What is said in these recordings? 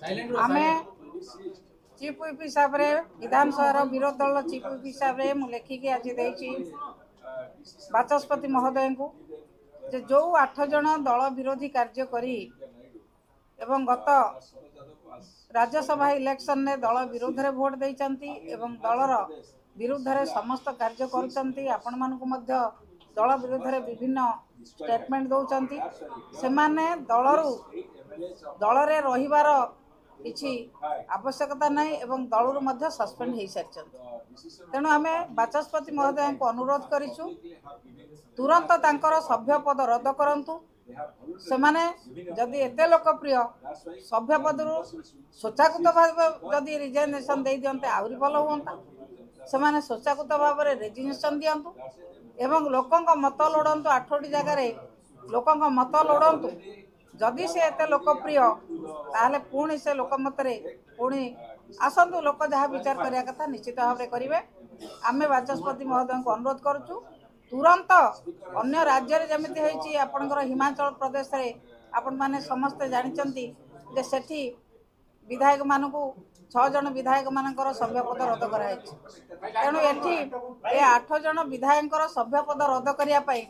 आमे chief whip हिसाब रे विधानसभा विरोध दल चीफ व्हिप हिसाब रे मु लेखिकी आज देछि बाचस्पति महोदय को जे जो 8 जन दल विरोधी कार्य करी एवं गत राज्यसभा इलेक्शन ने दल विरोध रे भोट देइचंती एवं दलर विरुद्ध रे समस्त कार्य करूचंती आपण मानकु मध्य दल विरुद्ध रे विभिन्न स्टेटमेंट दउचंती से माने दल रे रहिबार किछि आवश्यकता नहीं एवं दलरु मध्य सस्पेंड हो सारी तेणु आम बाचस्पति महोदय को अनुरोध करिछु तुरंत तांकर सभ्य पद रद्द करंतु से माने जदि एते लोकप्रिय सभ्य पदरु स्वच्छाकृत भाव जदि रिजाइनेशन दे दियंते आउरी भल हुंता से माने स्वच्छाकृत भाव रे रेजिग्नेशन दियंतु एवं लोकंक मत लोड़ंतु 8टी जगह रे लोकंक मत लोड़ंतु जदि से एते लोकप्रिय ताहले पुणी से लोकमत रे पुणी आसंतु लोक जहाँ विचार करिया कथा निश्चित भाव में करेंगे आमे बाचस्पति महोदय को अनुरोध करुचु तुरंत अन्य राज्य रे जमिति होईची आपनकर हिमाचल प्रदेश रे आपण माने समस्त जानिचंती जे सेठी विधायक मानकु 6 जन विधायक मानकर सभ्य पद रद्द कराई तेणु एठी ए 8 जन विधायकर सभ्य पद रद्द करिया पई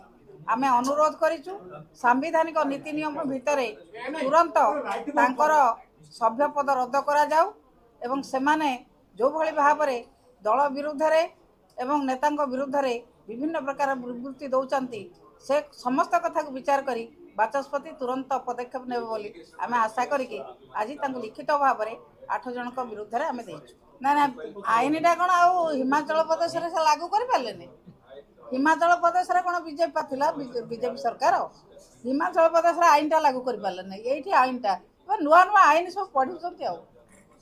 आमे अनुरोध करिचु सांविधानिक नीति नियम भितरे तुरंत तांकर सभ्य पद रद्द करा जाऊ एवं सेमाने जो भली भाव रे दल विरुद्ध रे एवं नेतांक विरुद्ध रे विभिन्न प्रकार विवृत्ति दौरान से समस्त कथा को विचार करी बाचस्पति तुरंत पदक्षेप नेबे बोली आमे आशा करिके आज तांको लिखित भाव में 8 जनक विरुद्ध रे आमे देइछु ना ना आईनटा कोन आ हिमाचल प्रदेश रे से लागू करि पालेने हिमाचल प्रदेश रे कोन बीजेपी थिला बीजेपी सरकार हिमाचल प्रदेश रे आईनटा लागू करि पालेने एठी आईनटा नुआ नुआ आईन सब पढ़ुचंती आ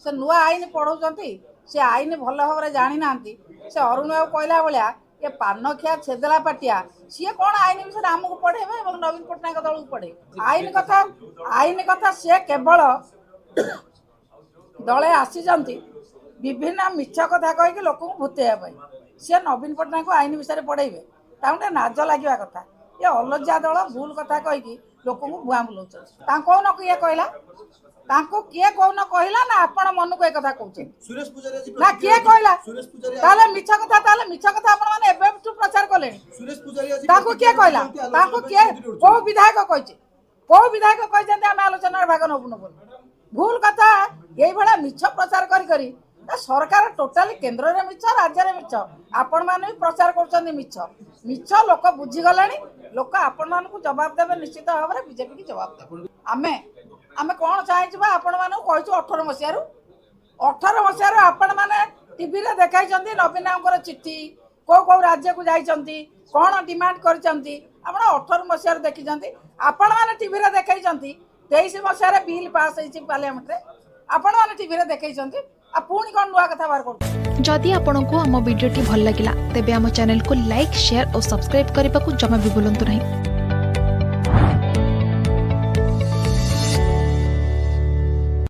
से नुआ आईन पढ़ुचंती से आईन भल भाव में जानी नांती से अरुण बाबू कहला भलिया ये पान खिया छेदला पाटिया सी कौन आईन विषय आमको पढ़ेबे और नवीन पट्टनायक दल को पढ़े आईन कथा सी केवल दले आसी विभिन्न मिछ कथा कहीकि लोक भूतेवा सी नवीन पट्टनायक को आईन विषय पढ़ेबे ताकि नाज लगे कथा ये अलज्जा दल भूल कथा कहीकि लोक को भुआ बुलाऊँ कौन किए कहला किए कौन कहला ना आपण मन को एक कथा कहउछन ना किए कहला ताले मिछ कथा आपण माने एबे प्रचार कले ताको किए कहला ताको किए को विधायक कहछन हम आलोचना भाग नबुन बोल भूल कथा एई भला मिछ प्रचार करी सरकार टोटाली केंद्र रे मिछ राज्य रे मिछ आपण माने प्रचार करछन मिछ लोक बुझी गलानी लोक आपण मान को जवाब देबे निश्चित भाव रे बीजेपी की जवाब देबे आमे कौन चाहूँ आपण मान कहीचु 18 मसीह आपण मैंने टीवी रे देखाई नवीन चिट्ठी कौ राज्य को जाइंट कौन डिमांड कर 18 मसीह देखी आपण मैंने टीवी रे देखाई 23 मसीह बिल पास होती पार्लियामेंट आपण मैंने टीवी रे देखाई पुणी कौन नुआ कथा बाहर कर जदि आपंक आम भिडी भल लगा तेब आम चैनल को लाइक शेयर और सब्सक्राइब करने को जमा भी भूलु नहीं।